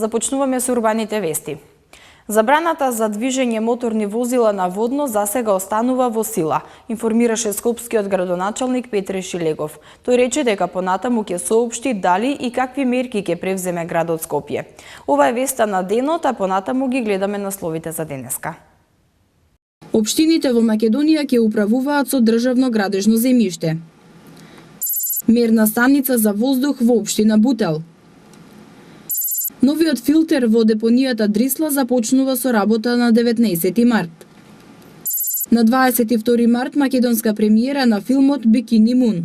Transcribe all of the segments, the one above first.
Започнуваме со урбаните вести. Забраната за движење моторни возила на водно засега останува во сила, информираше скопскиот градоначалник Петре Шилегов. Тој рече дека понатаму ќе соопшти дали и какви мерки ќе превземе градот Скопје. Ова е веста на денот, а понатаму ги гледаме насловите за денеска. Општините во Македонија ќе управуваат со државно градежно земјиште. Мерна станица за воздух во општина Бутел. Новиот филтер во депонијата Дрисла започнува со работа на 19 март. На 22 март македонска премиера на филмот Бикини Мун.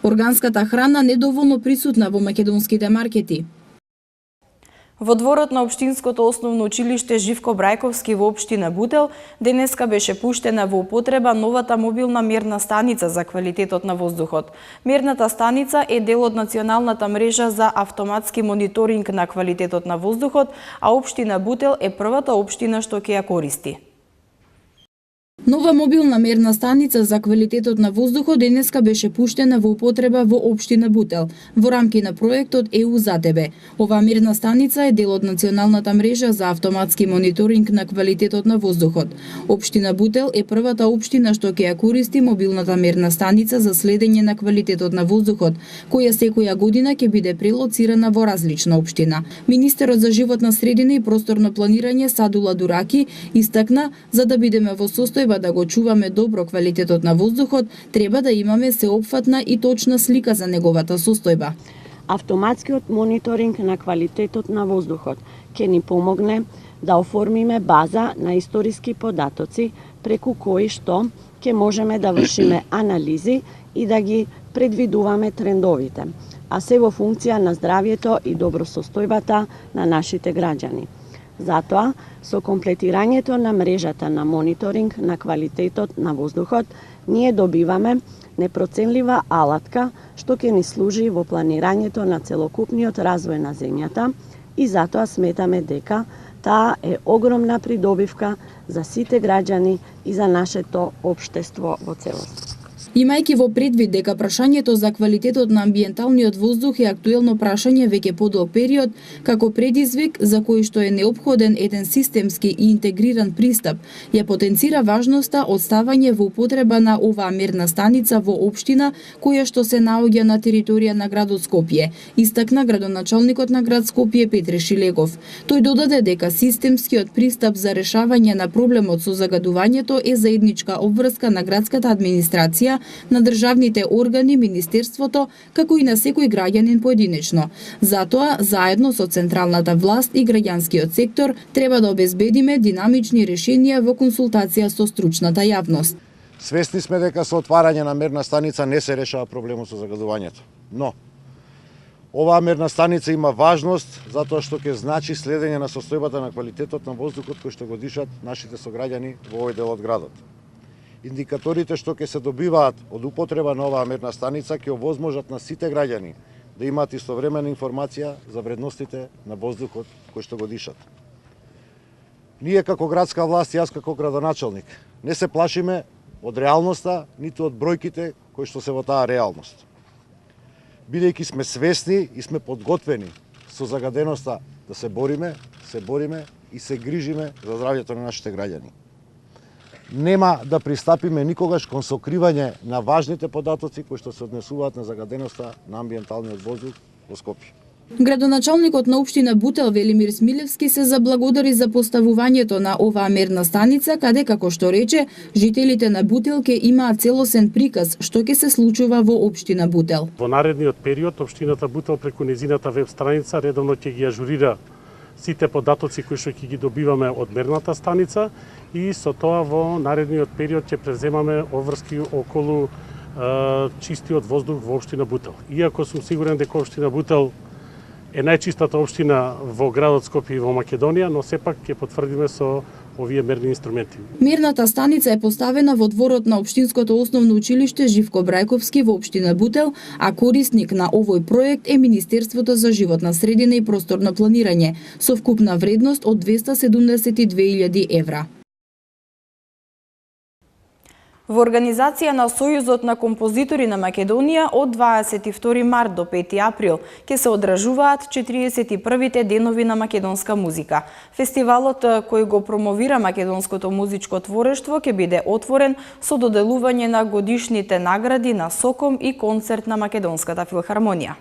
Органската храна недоволно присутна во македонските маркети. Во дворот на Општинското основно училиште Живко Брајковски во општина Бутел денеска беше пуштена во употреба новата мобилна мерна станица за квалитетот на воздухот. Мерната станица е дел од националната мрежа за автоматски мониторинг на квалитетот на воздухот, а општина Бутел е првата општина што ќе ја користи. Нова мобилна мерна станица за квалитетот на воздухот денеска беше пуштена во употреба во општина Бутел во рамки на проектот ЕУ за тебе. Оваа мерна станица е дел од националната мрежа за автоматски мониторинг на квалитетот на воздухот. Општина Бутел е првата општина што ќе ја користи мобилната мерна станица за следење на квалитетот на воздухот, која секоја година ќе биде прелоцирана во различна општина. Министерот за животна средина и просторно планирање Садула Дураки истакна, за да бидеме во состојба да го чуваме добро квалитетот на воздухот, треба да имаме сеопфатна и точна слика за неговата состојба. Автоматскиот мониторинг на квалитетот на воздухот ќе ни помогне да оформиме база на историски податоци преку кои што ќе можеме да вршиме анализи и да ги предвидуваме трендовите, а се во функција на здравјето и добросостојбата на нашите граѓани. Затоа, со комплетирањето на мрежата на мониторинг на квалитетот на воздухот, ние добиваме непроценлива алатка што ќе ни служи во планирањето на целокупниот развој на земјата и затоа сметаме дека таа е огромна придобивка за сите граѓани и за нашето општество во целост. Имајќи во предвид дека прашањето за квалитетот на амбиенталниот воздух е актуелно прашање веќе подолг период, како предизвик за кој што е неопходен еден системски и интегриран пристап, ја потенцира важноста од ставање во употреба на оваа мерна станица во општина која што се наоѓа на територија на градот Скопје, истакна градоначалникот на град Скопје Петре Шилегов. Тој додаде дека системскиот пристап за решавање на проблемот со загадувањето е заедничка обврска на градската администрација, на државните органи, министерството, како и на секој граѓанин поединечно. Затоа, заедно со централната власт и граѓанскиот сектор, треба да обезбедиме динамични решенија во консултација со стручната јавност. Свесни сме дека со отварање на мерна станица не се решава проблемот со загадувањето. Но, оваа мерна станица има важност затоа што ќе значи следење на состојбата на квалитетот на воздухот кој што го дишат нашите сограѓани во овој дел од градот. Индикаторите што ќе се добиваат од употреба на оваа мерна станица ќе овозможат на сите граѓани да имаат истовремена информација за вредностите на воздухот кој што го дишат. Ние како градска власт, јас како градоначалник, не се плашиме од реалноста, ниту од бројките кои што се во таа реалност. Бидејќи сме свесни и сме подготвени со загаденоста да се бориме и се грижиме за здравјето на нашите граѓани. Нема да пристапиме никогаш кон сокривање на важните податоци кои што се однесуваат на загаденоста на амбиенталниот воздух во Скопје. Градоначалникот на општина Бутел Велимир Смилевски се заблагодари за поставувањето на оваа мерна станица, каде, како што рече, жителите на Бутел ќе имаат целосен приказ што ќе се случува во општина Бутел. Во наредниот период, општината Бутел преку незината веб страница редовно ќе ги ажурира сите податоци кои што ќе ги добиваме од мерната станица и со тоа во наредниот период ќе преземаме обврски околу чистиот воздух во општина Бутел. Иако сум сигурен дека општина Бутел е најчистата општина во градот Скопје и во Македонија, но сепак ќе потврдиме со овие мерни инструменти. Мерната станица е поставена во дворот на Општинското основно училиште Живко Брајковски во општина Бутел, а корисник на овој проект е Министерството за животна средина и просторно планирање, со вкупна вредност од 272.000 евра. Во организација на Сојузот на композитори на Македонија од 22 март до 5 април ќе се одржуваат 41-те денови на македонска музика. Фестивалот кој го промовира македонското музичко творештво ќе биде отворен со доделување на годишните награди на СОКОМ и концерт на Македонската филхармонија.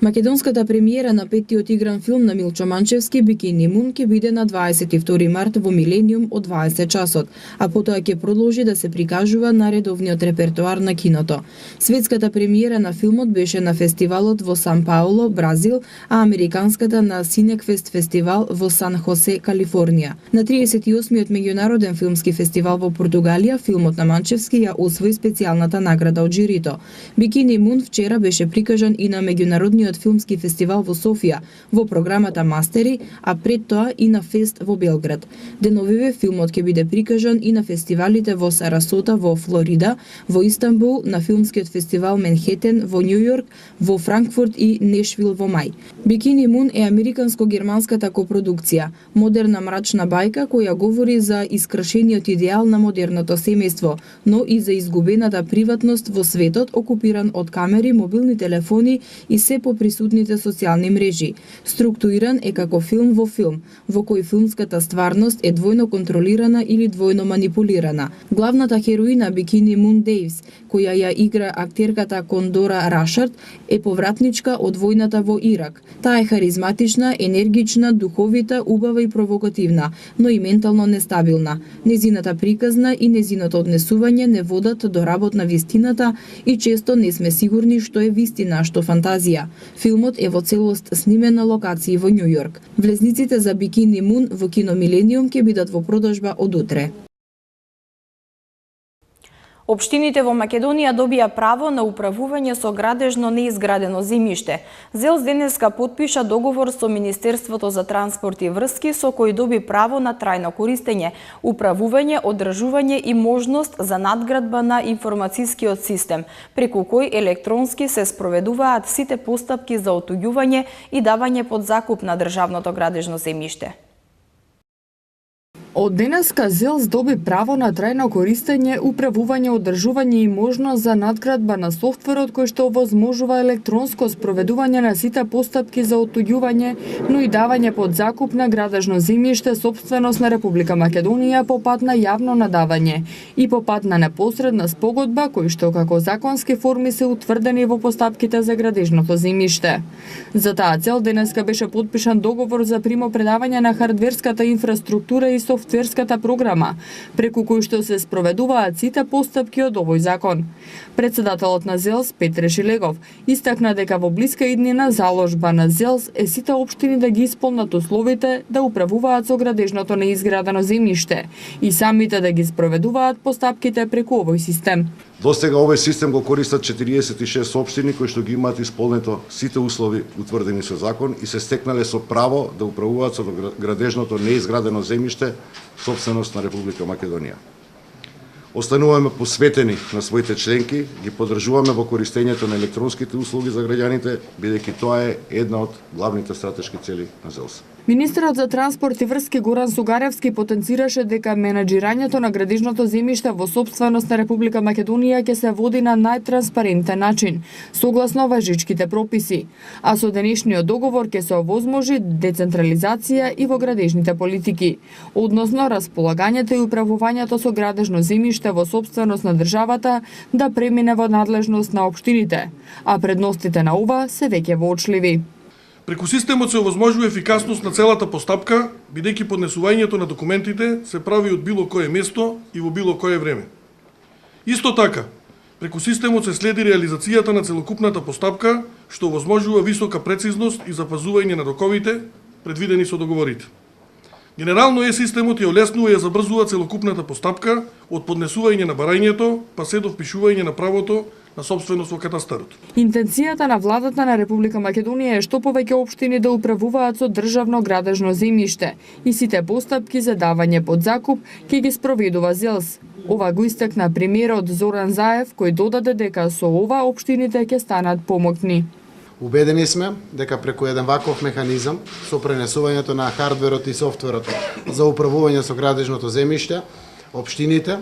Македонската премиера на петтиот игран филм на Милчо Манчевски Бикини Мун ќе биде на 22 март во Милениум од 20 часот, а потоа ќе продолжи да се прикажува на редовниот репертоар на киното. Светската премиера на филмот беше на фестивалот во Сан Пауло, Бразил, а американската на Синеквест фестивал во Сан Хосе, Калифорнија. На 38-миот меѓународен филмски фестивал во Португалија, филмот на Манчевски ја освои специјалната награда од жирито. Бикини Мун вчера беше прикажан и на меѓународниот филмски фестивал во Софија, во програмата Мастери, а пред тоа и на Фест во Белград. Деновиве филмот ќе биде прикажан и на фестивалите во Сарасота во Флорида, во Истанбул, на филмскиот фестивал Менхетен во Њу Јорк, во Франкфурт и Нешвил во мај. Бикини Мун е американско-германската копродукција, модерна мрачна бајка која говори за искршениот идеал на модерното семејство, но и за изгубената приватност во светот окупиран од камери, мобилни телефони и се поприсутните социјални мрежи. Структуриран е како филм во филм, во кој филмската стварност е двојно контролирана или двојно манипулирана. Главната хероина Бикини Мун Дейвс, која ја игра актерката Кондора Рашард, е повратничка од војната во Ирак. Таа е харизматична, енергична, духовита, убава и провокативна, но и ментално нестабилна. Незината приказна и незиното однесување не водат до работ на вистината и често не сме сигурни што е вистина, што фантазија. Филмот е во целост снимен на локации во Њу Јорк. Влезниците за Бикини Мун во кино Милениум ќе бидат во продажба од утре. Општините во Македонија добија право на управување со градежно неизградено земјиште. ЗЕЛС денеска потпиша договор со Министерството за транспорт и врски со кој доби право на трајно користење, управување, одржување и можност за надградба на информацискиот систем, преку кој електронски се спроведуваат сите постапки за отуѓување и давање под закуп на државното градежно земјиште. Од денеска ЗЕЛС доби право на трајно користење, управување, одржување и можност за надградба на софтверот кој што овозможува електронско спроведување на сите постапки за оттуѓување, но и давање под закуп на градежно земјиште сопственост на Република Македонија по пат на јавно надавање и по пат на непосредна спогодба кои што како законски форми се утврдени во постапките за градежното земјиште. За таа цел денеска беше потпишан договор за примопредавање на хардверската инфраструктура и софтверската програма, преку кој што се спроведуваат сите постапки од овој закон. Председателот на ЗЕЛС, Петре Шилегов, истакна дека во блиска иднина заложба на ЗЕЛС е сите општини да ги исполнат условите да управуваат со градежното неизградено земјиште и самите да ги спроведуваат постапките преку овој систем. Достега овој систем го користат 46 општини кои што ги имаат исполнето сите услови утврдени со закон и се стекнале со право да управуваат со градежното неизградено земјиште сопственост на Република Македонија. Остануваме посветени на своите членки, ги поддржуваме во користењето на електронските услуги за граѓаните, бидејќи тоа е една од главните стратешки цели на ЗЕЛС. Министерот за транспорт и врски Горан Сугаревски потенцираше дека менаџирањето на градежното земјиште во сопственост на Република Македонија ќе се води на најтранспарентен начин, согласно важичките прописи, а со денешниот договор ќе се овозможи децентрализација и во градежните политики, односно располагањето и управувањето со градежно земјиште во сопственост на државата да премине во надлежност на општините, а предностите на ова се веќе воочливи. Преку системот се овозможува ефикасност на целата постапка, бидејќи поднесувањето на документите се прави од било кое место и во било кое време. Исто така, преку системот се следи реализацијата на целокупната постапка, што овозможува висока прецизност и запазување на роковите предвидени со договорите. Генерално системот ја олеснува и ја забрзува целокупната постапка од поднесување на барањето па се до впишување на правото на собственост во катастарот. Интенцијата на владата на Република Македонија е што повеќе општини да управуваат со државно градежно земјиште и сите постапки за давање под закуп ќе ги спроведува ЗЕЛС. Ова го истакна премиерот Зоран Заев, кој додаде дека со ова општините ќе станат помоќни. Убедени сме дека преку еден ваков механизам со пренесувањето на хардверот и софтверот за управување со градежното земјиште, општините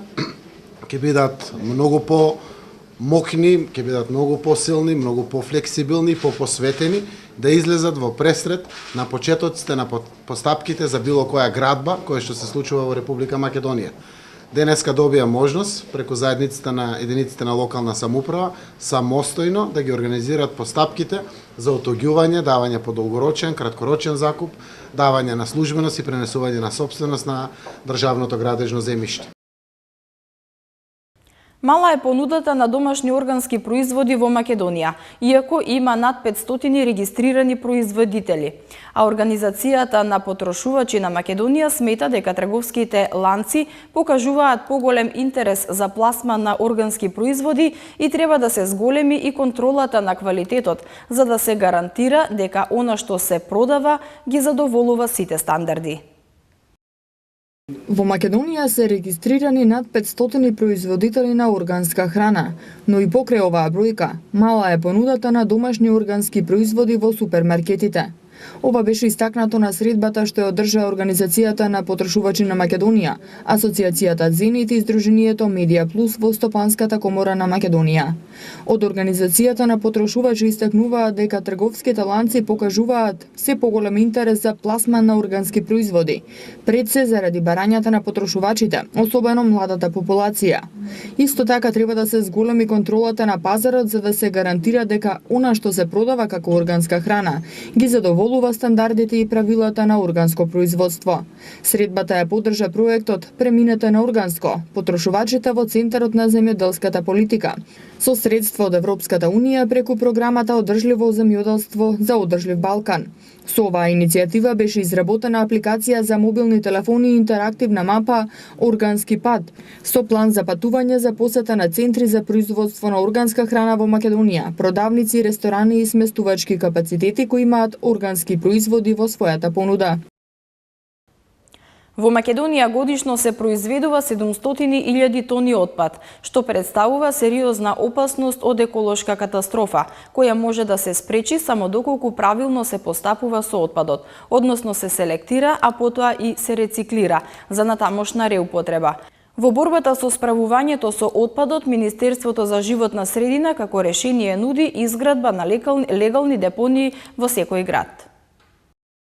ќе бидат многу по-мокни, ќе бидат многу посилни, многу пофлексибилни, попосветени, да излезат во пресред на почетоците на постапките за било која градба која што се случува во Република Македонија. Денеска добија можност преку заедниците на единиците на локална самоуправа самостојно да ги организираат постапките за отоѓување, давање по долгорочен, краткорочен закуп, давање на службеност и пренесување на сопственост на државното градежно земјиште. Мала е понудата на домашни органски производи во Македонија, иако има над 500 регистрирани производители. А Организацијата на потрошувачи на Македонија смета дека трговските ланци покажуваат поголем интерес за пласман на органски производи и треба да се зголеми и контролата на квалитетот, за да се гарантира дека она што се продава ги задоволува сите стандарди. Во Македонија се регистрирани над 500 производители на органска храна, но и покрај оваа бројка, мала е понудата на домашни органски производи во супермаркетите. Ова беше истакнато на средбата што ја одржа Организацијата на потрошувачи на Македонија, Асоцијацијата Зенит и Сдруженијето Медија Плюс во Стопанската комора на Македонија. Од Организацијата на потрошувачи истакнуваат дека трговските ланци покажуваат се поголем интерес за пласман на органски производи, пред се заради барањата на потрошувачите, особено младата популација. Исто така треба да се зголеми контролата на пазарот за да се гарантира дека она што се продава како органска храна ги задоволува стандардите и правилата на органско производство. Средбата ја поддржа проектот Преминете на органско, потрошувачите во центарот на земјоделската политика, со средства од Европската Унија преку програмата Одржливо земјоделство за одржлив Балкан. Со оваа иницијатива беше изработена апликација за мобилни телефони и интерактивна мапа Органски пат, со план за патување за посета на центри за производство на органска храна во Македонија, продавници, ресторани и сместувачки капацитети кои имаат органски производи во својата понуда. Во Македонија годишно се произведува 700.000 тони отпад, што представува сериозна опасност од еколошка катастрофа, која може да се спречи само доколку правилно се постапува со отпадот, односно се селектира, а потоа и се рециклира за натамошна реупотреба. Во борбата со справувањето со отпадот, Министерството за животна средина како решение нуди изградба на легални депонии во секој град.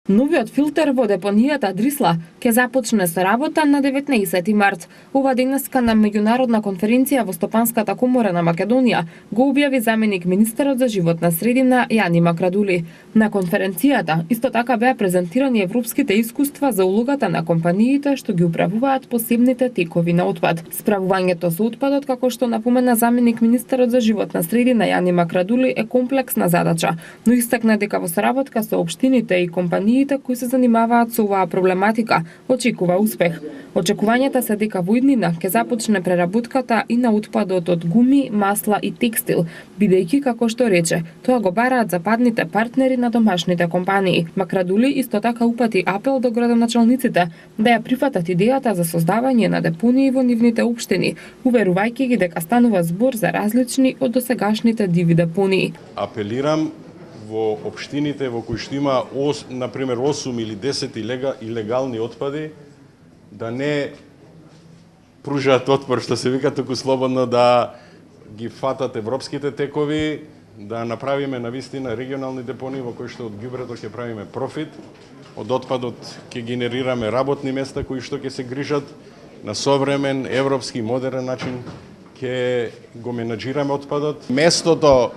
Новиот филтер во депонијата Дрисла ќе започне со работа на 19 март. Ова денеска на меѓународна конференција во Стопанската комора на Македонија го објави заменик министерот за животна средина Јани Макрадули. На конференцијата исто така беа презентирани европските искуства за улогата на компаниите што ги управуваат посебните текови на отпад. Справувањето со отпадот, како што напомена заменик министерот за животна средина Јани Макрадули, е комплексна задача, но истакна дека во соработка со општините и компаниите кои се занимаваат со оваа проблематика, очекува успех. Очекувањата се дека во иднина ќе започне преработката и на отпадот од гуми, масла и текстил, бидејќи, како што рече, тоа го бараат западните партнери на домашните компании. Макрадули исто така упати апел до градоначалниците да ја прифатат идејата за создавање на депонии во нивните општини, уверувајќи ги дека станува збор за различни од досегашните диви депонии. Апелирам во општините во кои што има например 8 или 10 илегални отпади да не пружаат отпор, што се вика, туку слободно да ги фатат европските текови, да направиме навистина регионални депонии во кои што од ѓубрето ќе правиме профит, од отпадот ќе генерираме работни места кои што ќе се грижат на современ, европски, модерен начин, ќе го менаџираме отпадот. Местото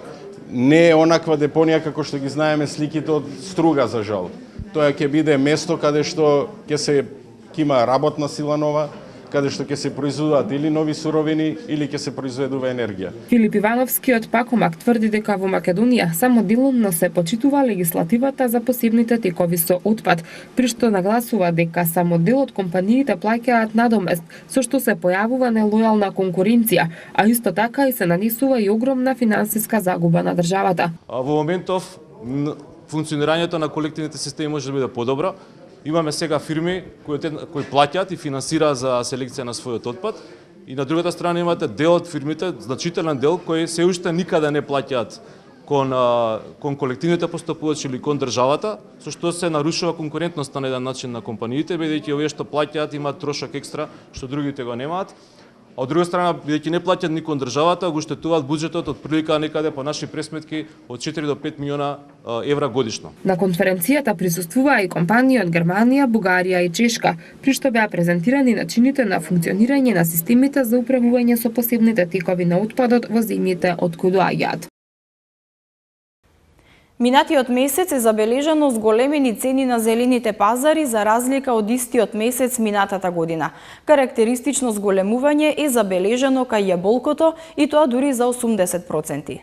не е онаква депонија како што ги знаеме сликите од Струга, за жал. Тоа ќе биде место каде што ќе има работна сила нова, каде што ќе се произведуваат или нови суровини, или ќе се произведува енергија. Филип Ивановскиот пакомак тврди дека во Македонија само делумно се почитува легислативата за посебните текови со отпад, при што нагласува дека само дел од компаниите плаќаат надомест, со што се појавува нелојална конкуренција, а исто така и се нанесува и огромна финансиска загуба на државата. Во моментов функционирањето на колективните системи може да биде подобро. Имаме сега фирми кои плаќаат и финансираат за селекција на својот отпад, и на другата страна имате дел од фирмите, значителен дел, кои се уште никаде не плаќаат кон колективните постапувачи или кон државата, со што се нарушува конкурентноста на еден начин на компаниите, бидејќи овие што плаќаат имаат трошок екстра што другите го немаат. а од друга страна, бидејќи не плаќаат никој од државата, го штетуваат буџетот од прилика некаде по наши пресметки од 4 до 5 милиона евра годишно. На конференцијата присуствуваа и компании од Германија, Бугарија и Чешка, при што беа презентирани начините на функционирање на системите за управување со посебните текови на отпадот во земјите од кои доаѓаат. Минатиот месец е забележано зголемени цени на зелените пазари за разлика од истиот месец минатата година. Карактеристично зголемување е забележано кај јаболкото и тоа дури за 80%.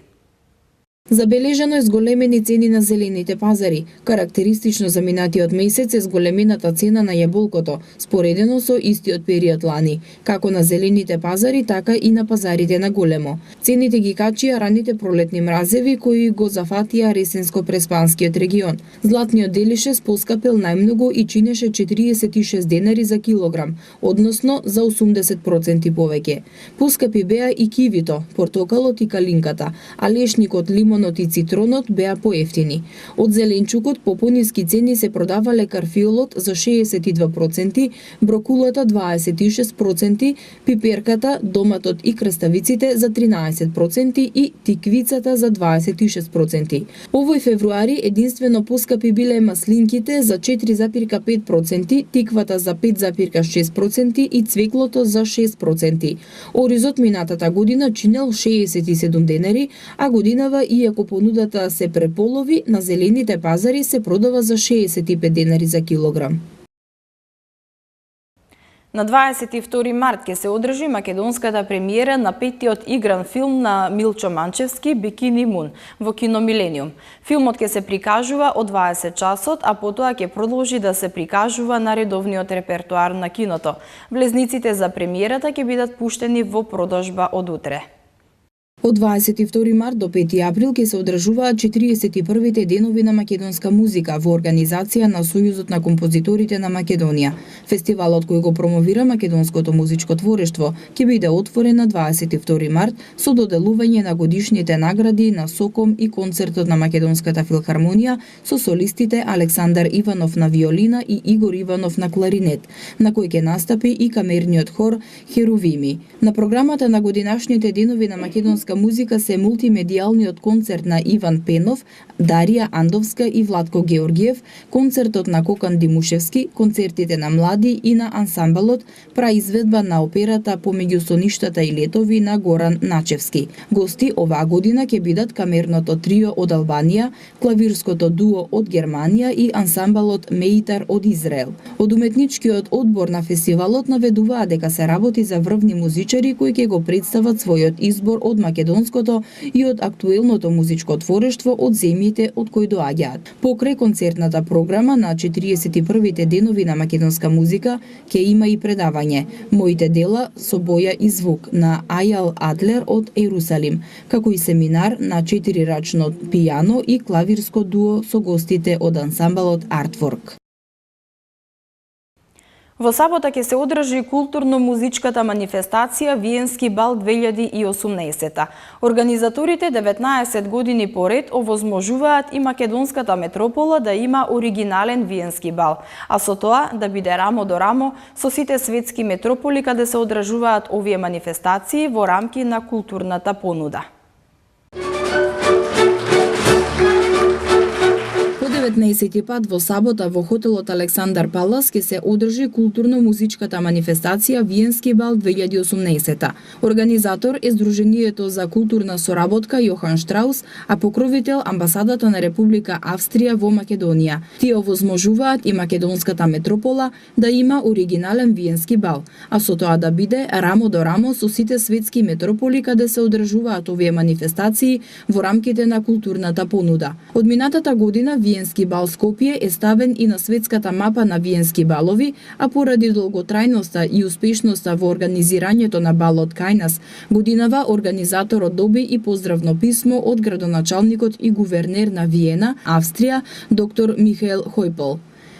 Забележано е зголемени цени на зелените пазари. Карактеристично за минатиот месец е зголемената цена на јаболкото, споредено со истиот период лани, како на зелените пазари, така и на пазарите на големо. Цените ги качија раните пролетни мразеви кои го зафатија Ресенско-Преспанскиот регион. Златниот делише поскапел најмногу и чинеше 46 денари за килограм, односно за 80% повеќе. Поскапи беа и кивито, портокалот и калинката, а лешникот, лимонот и цитронот беа поевтини. Од зеленчукот по пониски цени се продавале карфиолот за 62%, брокулата 26%, пиперката, доматот и краставиците за 13% и тиквицата за 26%. Овој февруари единствено поскапи биле маслинките за 4,5%, тиквата за 5,6% и цвеклото за 6%. Оризот минатата година чинел 67 денари, а годинава иако понудата се преполови, на зелените пазари се продава за 65 денари за килограм. На 22 март ќе се одржи македонската премиера на петиот игран филм на Милчо Манчевски «Бикини Мун» во кино Милениум. Филмот ќе се прикажува од 20 часот, а потоа ќе продолжи да се прикажува на редовниот репертуар на киното. Влезниците за премиерата ќе бидат пуштени во продажба од утре. Од 22 март до 5 април ќе се одржуваат 41-те денови на македонска музика во организација на Сојузот на композиторите на Македонија. Фестивалот кој го промовира македонското музичко творештво ќе биде отворен на 22 март со доделување на годишните награди на СОКОМ и концертот на Македонската филхармонија со солистите Александар Иванов на виолина и Игор Иванов на кларинет, на кој ќе настапи и камерниот хор Херувими. На програмата на годинашните денови на македонска музика се мултимедијалниот концерт на Иван Пенов, Дарија Андовска и Владко Георгиев, концертот на Кокан Димушевски, концертите на млади и на ансамблот, праизведба на операта Помеѓу соништата и летови на Горан Начевски. Гости оваа година ќе бидат камерното трио од Албанија, клавирското дуо од Германија и ансамблот Меитар од Израел. Од уметничкиот одбор на фестивалот наведуваа дека се работи за врвни музичари кои ќе го представат својот избор од македонското и од актуелното музичко творештво од земјите од кои доаѓаат. Покрај концертната програма на 41-те денови на македонска музика ќе има и предавање Моите дела со боја и звук на Ајал Адлер од Ерусалим, како и семинар на 4-рачно пијано и клавирско дуо со гостите од ансамблот Артворк. Во сабота ќе се одржи културно-музичката манифестација Виенски бал 2018. Организаторите 19 години поред овозможуваат и македонската метропола да има оригинален Виенски бал, а со тоа да биде рамо до рамо со сите светски метрополи каде се одржуваат овие манифестации во рамки на културната понуда. 19 пат во сабота во хотелот Александар Палас ќе се одржи културно-музичката манифестација Виенски бал 2018. Организатор е Сдруженијето за културна соработка Јохан Штраус, а покровител амбасадата на Република Австрија во Македонија. Тие овозможуваат и македонската метропола да има оригинален Виенски бал, а со тоа да биде рамо до рамо со сите светски метрополи каде се одржуваат овие манифестации во рамките на културната понуда. Од минатата година Виенски бал Скопје е ставен и на светската мапа на Виенски балови, а поради долготрајноста и успешноста во организирањето на балот кај нас, годинава организаторот доби и поздравно писмо од градоначалникот и гувернер на Виена, Австрија, доктор Михаел Хојпол.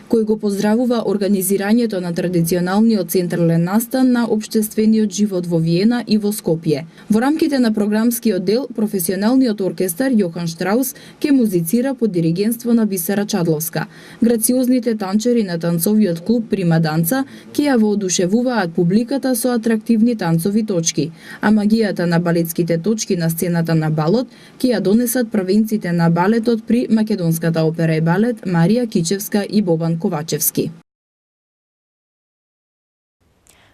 кој го поздравува организирањето на традиционалниот централен настан на општествениот живот во Виена и во Скопје. Во рамките на програмскиот дел, професионалниот оркестар Јохан Штраус ќе музицира под диригентство на Бисера Чадловска. Грациозните танчери на танцовиот клуб Прима Данца ќе ја воодушевуваат публиката со атрактивни танцови точки, а магијата на балетските точки на сцената на балот ќе ја донесат првенците на балетот при Македонската опера и балет Марија Кичевска и Бобан Ковачевски.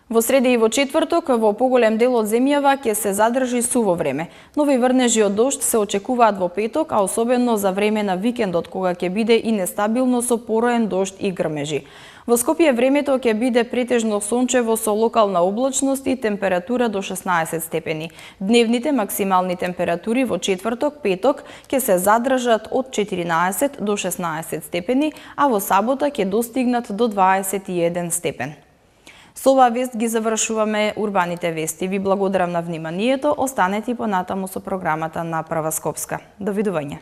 Во среда и во четврток во поголем дел од земјава ќе се задржи суво време. Нови врнежи од дожд се очекуваат во петок, а особено за време на викендот, кога ќе биде и нестабилно со пороен дожд и грмежи. Во Скопје времето ќе биде претежно сончево со локална облачност и температура до 16 степени. Дневните максимални температури во четврток, петок ќе се задржат од 14 до 16 степени, а во сабота ќе достигнат до 21 степен. Со оваа вест ги завршуваме урбаните вести. Ви благодарам на вниманието. Останете понатаму со програмата на Прва Скопска. Довидување.